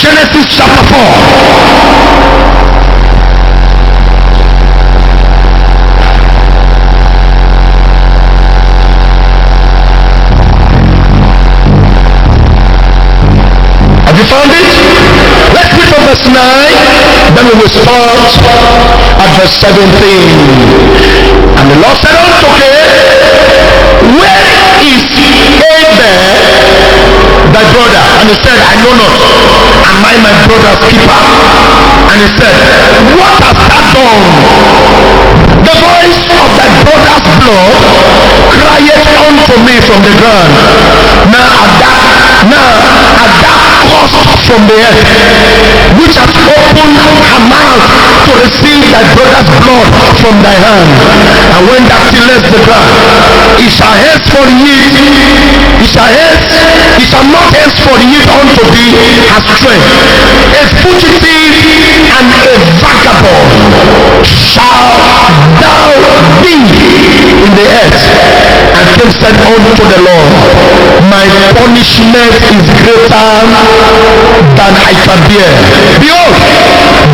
Genesis chapter 4. Have you found it? Let's read from verse 9. Then we will start at verse 17. And the Lord said unto Cain, where is Abel thy brother? And he said, I know not. Am I my brother's keeper? And he said, what hast thou done? The voice of thy brother's blood crieth unto me from the ground. Now at that cost from the earth, which has opened her mouth to receive thy brother's blood from thy hand. And when thou tillest the ground, it shall henceforth yield, it shall not henceforth yield unto thee her strength. A fugitive and a vagabond shall thou be in the earth. And Cain said unto the Lord, my punishment is greater than I can bear. Behold,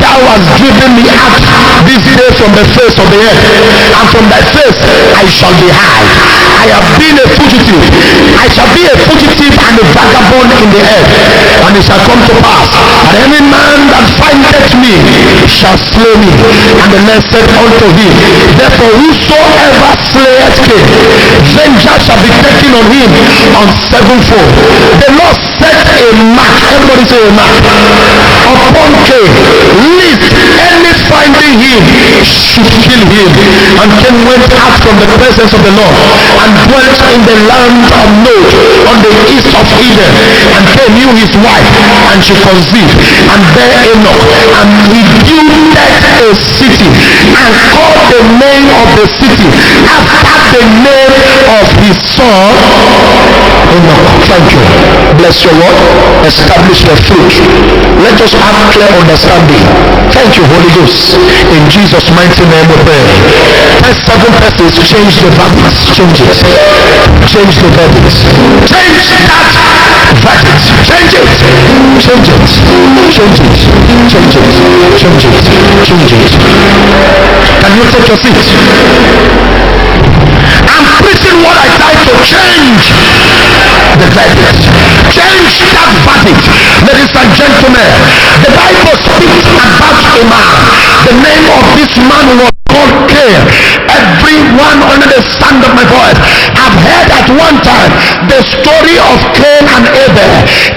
thou hast driven me out this day from the face of the earth, and from thy face I shall be hid. I have been a fugitive. I shall be a fugitive and a vagabond in the earth. And it shall come to pass that any man that findeth me shall slay me. And the Lord said unto him, therefore whosoever slayeth Cain, vengeance shall be taken on him on sevenfold. The Lord set a mark, everybody say a mark, upon Cain, lest any finding him should kill him. And Cain went out from the presence of the Lord and dwelt in the land of Nod on the east of Eden. And Cain knew his wife, and she conceived and bare Enoch. And he builded a city and called the name of the city after the name of his son Enoch. Thank you. Bless your word. Establish the fruit. Let us have clear understanding. Thank you, Holy Ghost. In Jesus' mighty name we pray. First 7 persons, change the verbiage. Change it. Change the verbiage. Change that verbiage. Change it. Change it. Change it. Change it. Change it. Change it. Can you take your seat? I'm preaching what I tried to change the verdict. Change that verdict. Ladies and gentlemen, the Bible speaks about a man. The name of this man was called Cain. Everyone under the sound of my voice have heard at one time the story of Cain and Abel.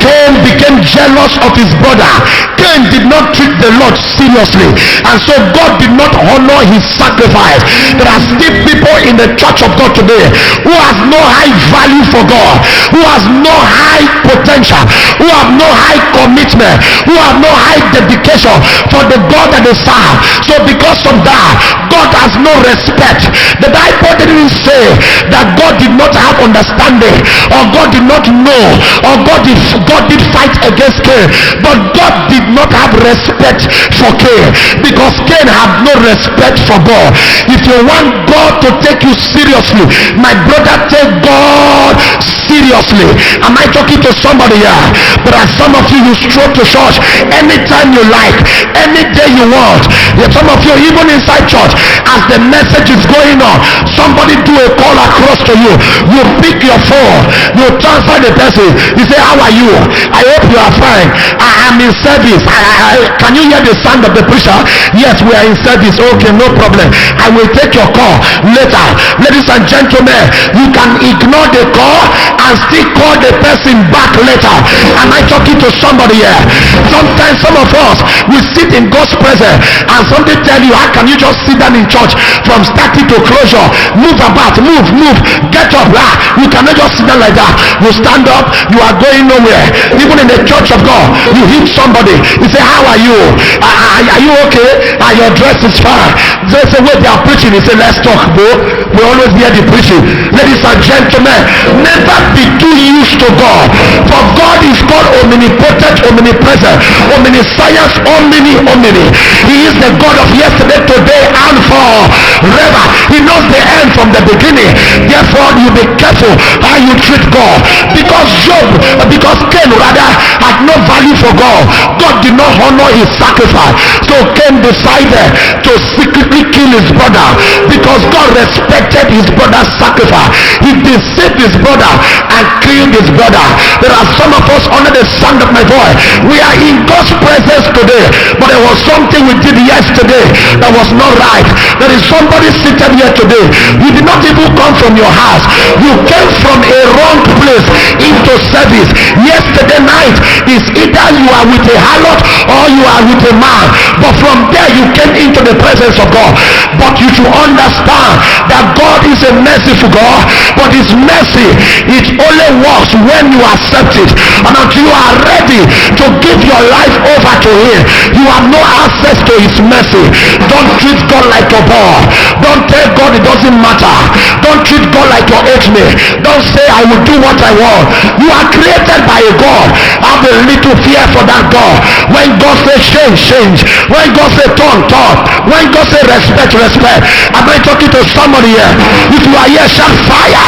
Cain became jealous of his brother. Cain did not treat the Lord seriously, and so God did not honor his sacrifice. There are still people in the church of God today who has no high value for God, who has no high potential, who have no high commitment, who have no high dedication for the God that they serve. So because of that, God has no respect. The Bible didn't say that God did not have understanding, or God did not know, or God did fight against Cain, but God did not have respect for Cain, because Cain had no respect for God. If you want God to take you seriously, my brother, take God seriously. Am I talking to somebody here? There are some of you stroll to church anytime you like, any day you want. There are some of you even inside church, as the message is going on, somebody do a call across to you, you pick your phone, you transfer the person, you say, how are you? I hope you are fine. I am in service. Can you hear the sound of the preacher? Yes, we are in service. Okay, no problem. I will take your call later. Ladies and gentlemen, you can ignore the call and still call the person back later. Am I talking to somebody here? Sometimes some of us, we sit in God's presence and somebody tell you, how can you just sit down in church from starting to closure? Move about, move, get up. You cannot just sit down like that. You stand up, you are going nowhere. Even in the church of God, you hit somebody, you say, how are you? Are you okay? Your dress is fine. They say, wait, they are preaching. He said, let's talk, bro. We always hear the preaching. Ladies and gentlemen, never be too used to God. For God is called omnipotent, omnipresent, omniscience, omni. He is the God of yesterday, today, and forever. He knows the end from the beginning. Therefore, you be careful how you treat God. Because Cain rather had no value for God. God did not honor his sacrifice. So Cain decided to secretly kill his brother because God respected his brother's sacrifice. He deceived his brother and killed his brother. There are some of us under the sound of my voice. We are in God's presence today, but there was something we did yesterday that was not right. There is somebody seated here today. You did not even come from your house. You came from a wrong place into service. Yesterday night is either you are with a harlot or you are with a man, but from there you came into the presence of God. But you should understand that God is a merciful God, but his mercy, it only works when you accept it. And until you are ready to give your life over to him, you have no access to his mercy. Don't treat God like a ball. Don't tell God it doesn't matter. Don't treat God like your enemy. Don't say I will do what I want. You are created by a God. Have a little fear for that God. When God says change. When God says turn. When God says respect. Am I talking to somebody here? If you are here, shout fire.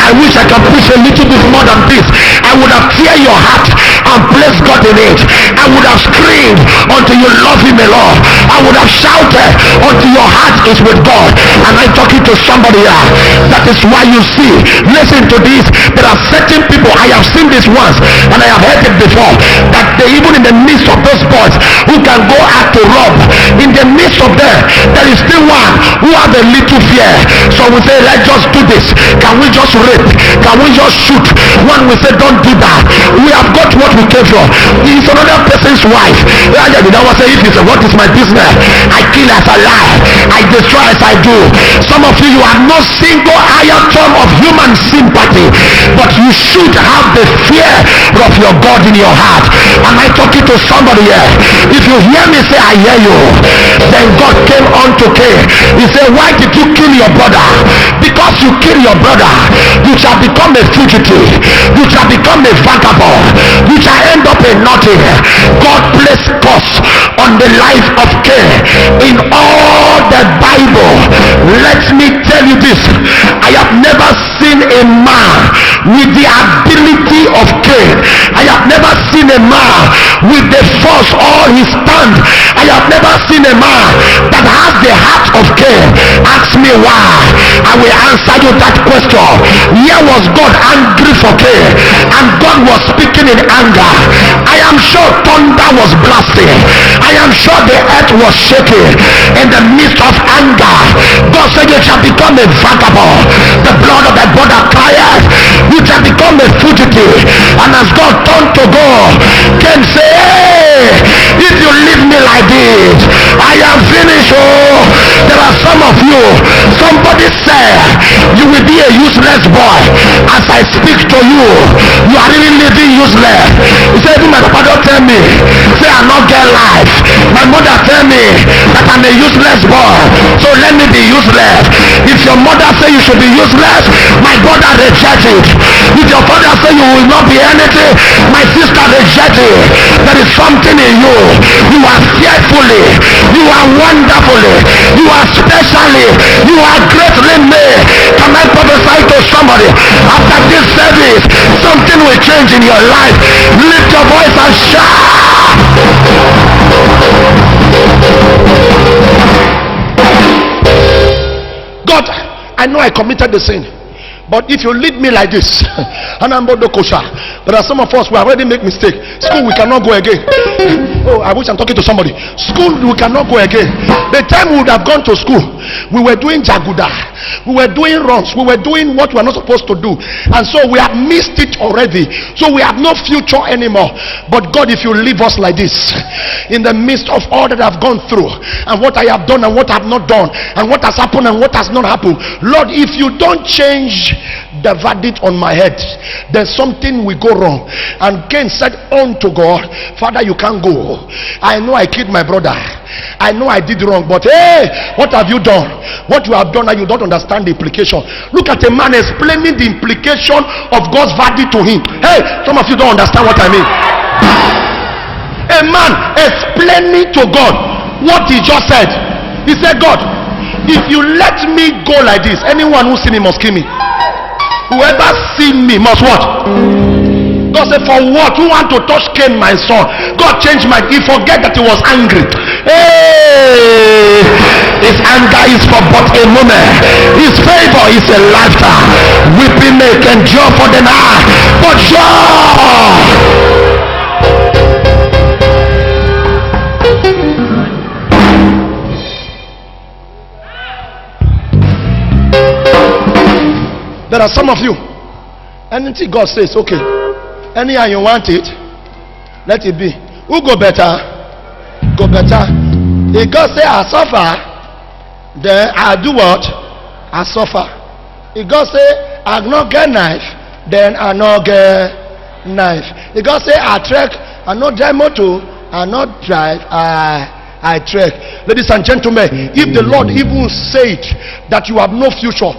I wish I could preach a little bit more than this. I would have tear your heart and placed God in it. I would have screamed until you love him alone. I would have shouted until your heart is with God. Am I talking to somebody here? That is why you see, listen to this, there are certain people, I have seen this once and I have heard it before, that they, even in the midst of those boys who can go out to rob, in the midst of them there is still one who have a little fear. So we say, let's just do this. Can we just rape? Can we just shoot? One we say, don't do that. We have got what we came for. It's another person's wife. What is my business? I kill as I lie, I destroy as I do. Some of you have no single iota of human sympathy, but you should have the fear of your God in your heart. Am I talking to somebody here? If you hear me say I hear you, then God came unto Cain. He said, why did you kill your brother? Because you kill your brother, you shall become a fugitive, you shall become a vagabond, you shall end up in nothing. God placed curse on the life of Cain in all the Bible. Let me tell you this, I have never seen a man with the ability of Cain. I have never seen a man with the force or his stand. I have never seen a man that has the heart of Cain. Ask me why, I will answer you that question. Here was God angry for Cain, and God was speaking in anger. I am sure thunder was blasting. I am sure the earth was shaking in the midst of anger. God said, you shall become a vagabond. The blood of thy brother cried, you shall become a fugitive. And as God turned to go, Cain say, hey, if you leave me like this, I am finished. Oh, there are some of you, somebody said you will be a useless boy. As I speak to you, you are really living useless. He said, my papa don't tell me, say I not get life. My mother tell me that I'm a useless boy, so let me be useless. If your mother say you should be useless, my brother reject it. If your father say you will not be anything, my sister reject it. There is something in you. You are fearfully, you are wonderfully, you are specially, you are greatly made. Can I prophesy to somebody? After this service, something will change in your life. Lift your voice and shout. God, I know I committed the sin, but if you lead me like this, and I'm bodo kosher, there are some of us who already make mistake. School, we cannot go again. Oh, I wish I'm talking to somebody. School, we cannot go again. The time we would have gone to school, we were doing jaguda, we were doing runs, we were doing what we are not supposed to do, and so we have missed it already. So we have no future anymore. But God, if you leave us like this, in the midst of all that I've gone through, and what I have done and what I have not done, and what has happened and what has not happened, Lord, if you don't change the verdict on my head, then something will go wrong. And Cain said unto God, Father, you can't go. I know I killed my brother, I know I did wrong, but hey, what have you done? What you have done, and you don't understand the implication. Look at a man explaining the implication of God's verdict to him. Hey, some of you don't understand what I mean. A man explaining to God what he just said. He said, God, if you let me go like this, anyone who see me must kill me. Whoever see me must what? God said, for what? Who want to touch Cain, my son? God changed mind. He forget that he was angry. Hey, his anger is for but a moment. His favor is a lifetime. Weeping may endure for the night, but joy. There are some of you, anything God says, okay, anyhow you want it, let it be. Who go better? Go better. If God say I suffer, then I do what? I suffer. If God say I not get knife, then I not get knife. If God say I trek, I not drive motor, I not drive, I trek. Ladies and gentlemen, if the Lord even said that you have no future,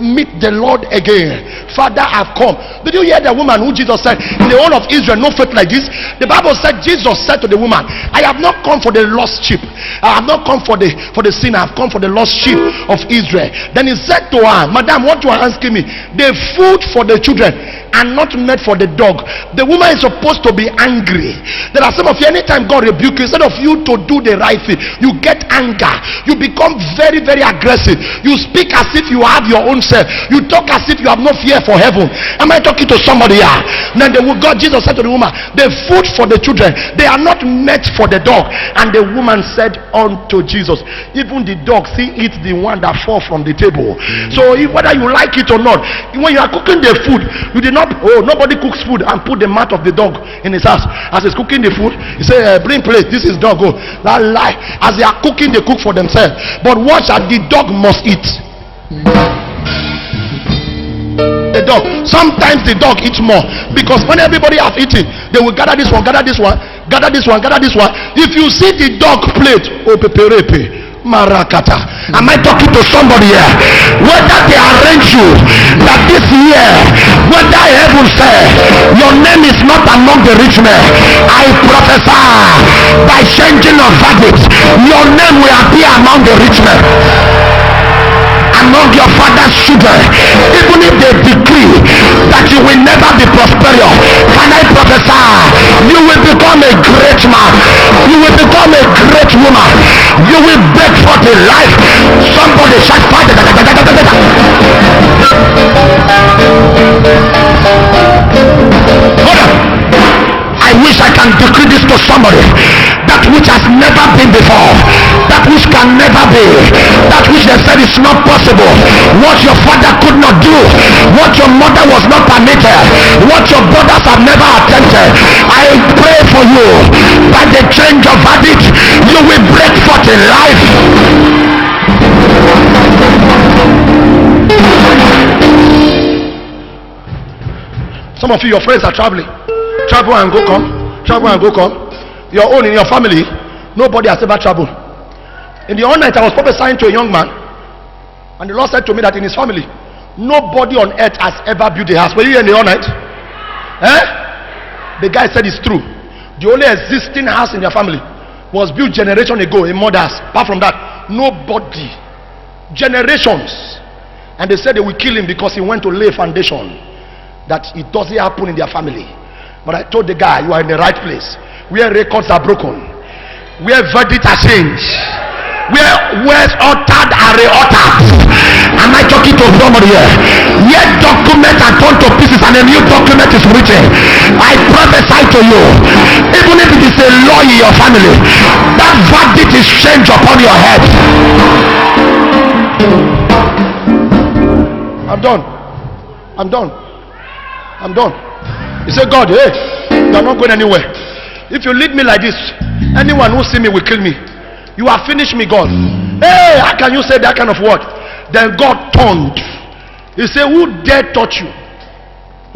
meet the Lord again. Father, I've come. Did you hear the woman who Jesus said, in the whole of Israel, no faith like this? The Bible said, Jesus said to the woman, I have not come for the lost sheep. I have not come for the sinner. I have come for the lost sheep of Israel. Then he said to her, Madam, what you are asking me? The food for the children are not meant for the dog. The woman is supposed to be angry. There are some of you, anytime God rebuke you, instead of you to do the right thing, you get anger. You become very, very aggressive. You speak as if you have your own self. You talk as if you have no fear for heaven. Am I talking to somebody here? Then God, Jesus said to the woman, the food for the children, they are not meant for the dog. And the woman said unto Jesus, even the dog see eat the one that fall from the table. So whether you like it or not, when you are cooking the food, you did not, nobody cooks food and put the mat of the dog in his house. As he's cooking the food, he say, bring plate, this is dog. That lie. As they are cooking, they cook for themselves. But watch that the dog must eat. The dog. Sometimes the dog eats more, because when everybody have eaten, they will gather this one, gather this one, gather this one, gather this one. If you see the dog plate, Marakata. Am I talking to somebody here? Whether they arrange you that this year, whether heaven say your name is not among the rich men, I prophesy by changing of verdict, your name will appear among the rich men, among your father's children. Even if they decree that you will never be prosperous, can I prophesy you will become a great man, you will become a great woman, you will break forth in life. Somebody shout fire. Hold on. I wish I can decree this to somebody. That which has never been before, that which can never be, that which they said is not possible, what your father could not do, what your mother was not permitted, what your brothers have never attempted, I pray for you, by the change of verdict, you will break forth in life. Some of you, your friends are traveling. Travel and go come. Travel and go come. Your own, in your family, nobody has ever traveled. In the all night, I was prophesying to a young man, and the Lord said to me that in his family, nobody on earth has ever built a house. Were you here in the all night? The guy said it's true. The only existing house in their family was built generation ago, a mother's. Apart from that, nobody. Generations. And they said they will kill him because he went to lay foundation, that it doesn't happen in their family. But I told the guy, you are in the right place, where records are broken, where verdicts are changed, where words uttered are re-uttered. Am I talking to somebody here? Where documents are torn to pieces and a new document is written. I prophesy to you, even if it is a law in your family, that verdict is changed upon your head. I'm done. I'm done. I'm done. You say, God, hey, you're not going anywhere. If you lead me like this, anyone who see me will kill me. You have finished me, God. Hey, how can you say that kind of word? Then God turned He said, who dare touch you?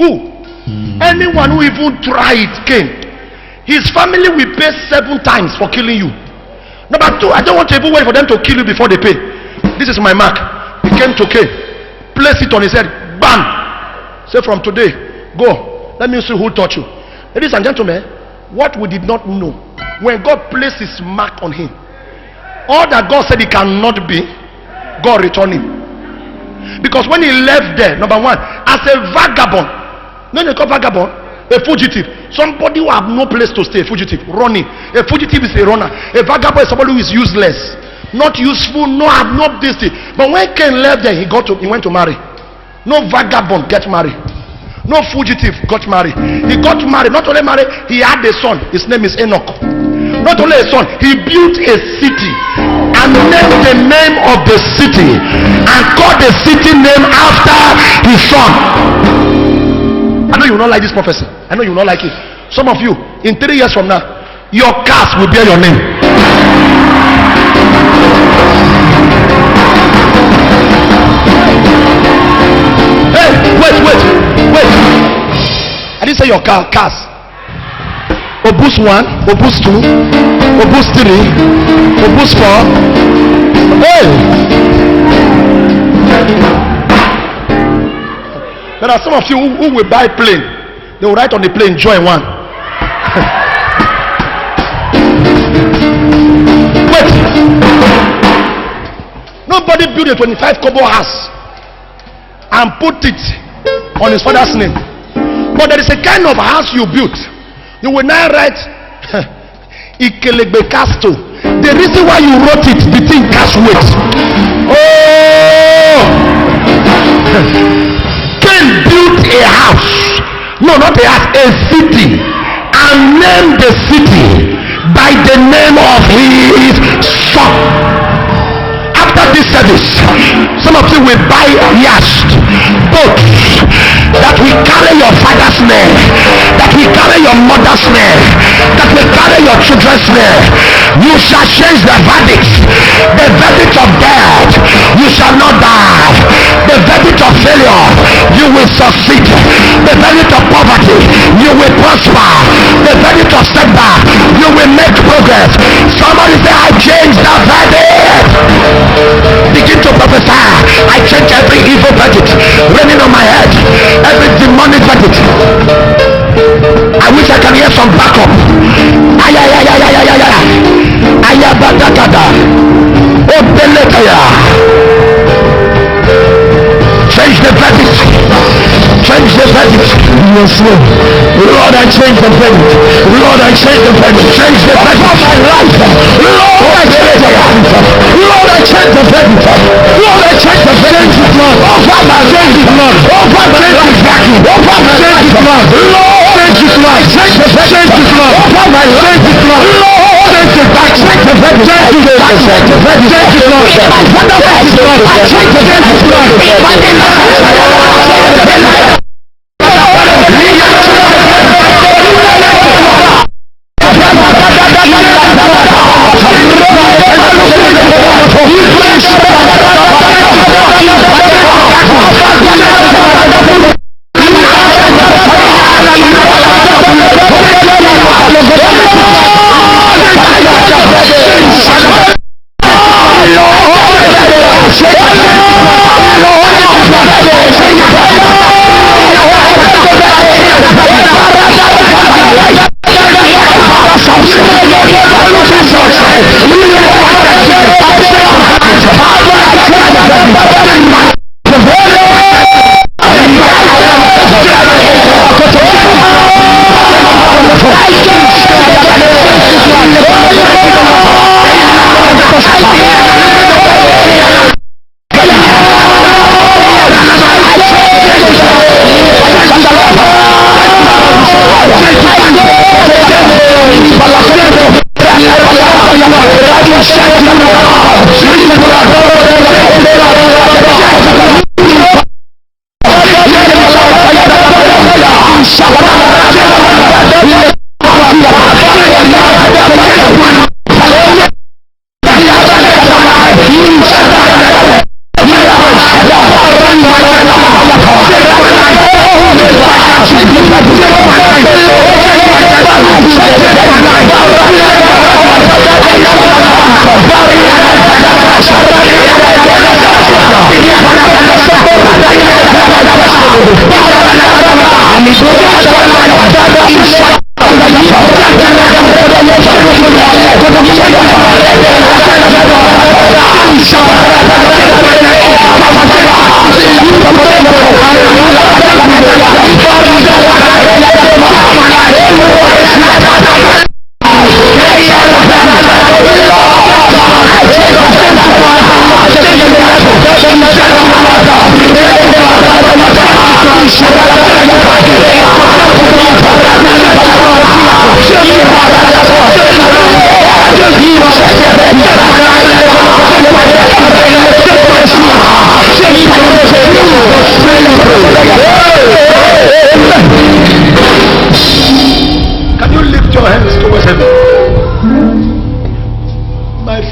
Who? Anyone who even try it came. His family will pay 7 times for killing you. Number 2, I don't want to even wait for them to kill you before they pay. This is my mark. He came to Cain, place it on his head, bam. Say, from today, go. Let me see who touched you. Ladies and gentlemen, what we did not know, when God placed his mark on him, all that God said he cannot be, God returned him. Because when he left there, number 1, as a vagabond, no, they call vagabond, a fugitive, somebody who have no place to stay, a fugitive, running. A fugitive is a runner. A vagabond is somebody who is useless, not useful, no have no this thing. But when Cain left there, he went to marry. No vagabond get married. No fugitive got married. He got married. Not only married, he had a son. His name is Enoch. Not only a son, he built a city and named the name of the city and called the city name after his son. I know you will not like this prophecy. I know you will not like it. Some of you, in 3 years from now, your cars will bear your name. Hey, wait. I didn't say your cars. Obus 1, Obus 2, Obus 3, Obus 4. Hey! There are some of you who will buy plane. They will write on the plane, join 1. Wait. Nobody built a 25 kobo house and put it on his father's name. But there is a kind of house you built. You will now write Ikelegbe Casto. The reason why you wrote it, the thing cash weight. Oh! Cain built a house. No, not a house, a city. And named the city by the name of his son. After this service, some of you will buy yacht, boats that will carry your father's name, that will carry your mother's name, that will carry your children's name. You shall change the verdict. The verdict of death, you shall not die. The verdict of failure, you will succeed. The verdict of poverty, you will prosper. The verdict of setback, you will make progress. Somebody say, I change the verdict. Begin to prophesy. I change every evil verdict raining on my head, every demonic verdict. I wish I can hear some backup. Ayabadakada. Obeletaya. Change the verdict. Change the verdict. Yes, Lord. Lord, I change the verdict. Lord, I change the verdict. Change the verdict of my life. Lord, I change the verdict. Lord, I change the verdict. Lord, I change the verdict. Over my change it, Lord. Over my life. Over my change it, Lord. Lord, change it, Lord. Change the verdict. Change it, Lord. Over my life. Change it, Lord. Lord, change the verdict. Change the verdict. Change the verdict. Change the verdict. Change it, Lord. My father, change it, Lord. Change the verdict, Lord. My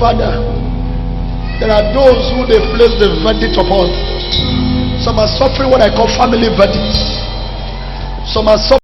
Father, there are those who they place the verdict upon. Some are suffering what I call family verdict. Some are suffering